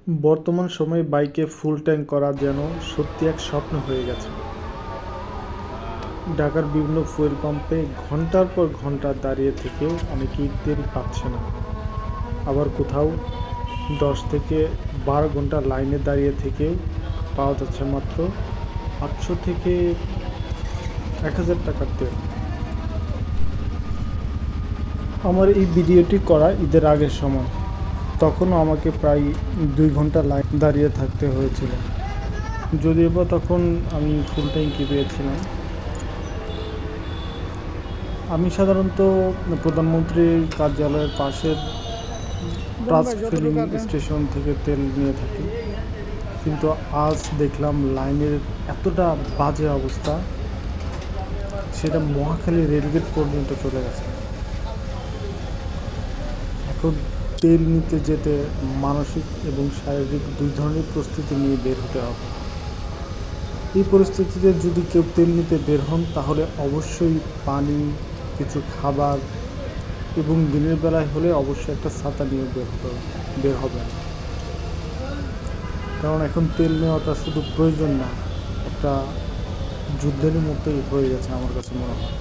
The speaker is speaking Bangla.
বর্তমান সময়ে বাইকে ফুল ট্যাঙ্ক করা যেন সত্যি এক স্বপ্ন হয়ে গেছে। ঢাকার বিভিন্ন ফুয়েল পাম্পে ঘন্টার পর ঘন্টা দাঁড়িয়ে থেকেও অনেকেই তেল পাচ্ছে না। আবার কোথাও 10 থেকে 12 ঘন্টা লাইনে দাঁড়িয়ে থেকেও পাওয়া যাচ্ছে মাত্র 500 থেকে 1000 টাকার তেল। আমার এই ভিডিওটি করা ঈদের আগের সময়, তখনও আমাকে প্রায় 2 ঘন্টা লাইন দাঁড়িয়ে থাকতে হয়েছিল। যদিও বা তখন আমি ফুল ট্যাঙ্কি পেয়েছিলাম। আমি সাধারণত প্রধানমন্ত্রীর কার্যালয়ের পাশের ট্রাস্ট ফিলিং স্টেশন থেকে তেল নিয়ে থাকি, কিন্তু আজ দেখলাম লাইনের এতটা বাজে অবস্থা, সেটা মহাখালী রেলগেট পর্যন্ত চলে গেছে। এখন তেল নিতে যেতে মানসিক এবং শারীরিক দুই ধরনের প্রস্তুতি নিয়ে বের হতে হবে। এই পরিস্থিতিতে যদি কেউ তেল নিতে বের হন, তাহলে অবশ্যই পানি, কিছু খাবার এবং দিনের বেলায় হলে অবশ্যই একটা ছাতা নিয়ে বের হবেন। কারণ এখন তেল নেওয়াটা শুধু প্রয়োজন না, একটা যুদ্ধের মতোই হয়ে গেছে আমার কাছে মনে হয়।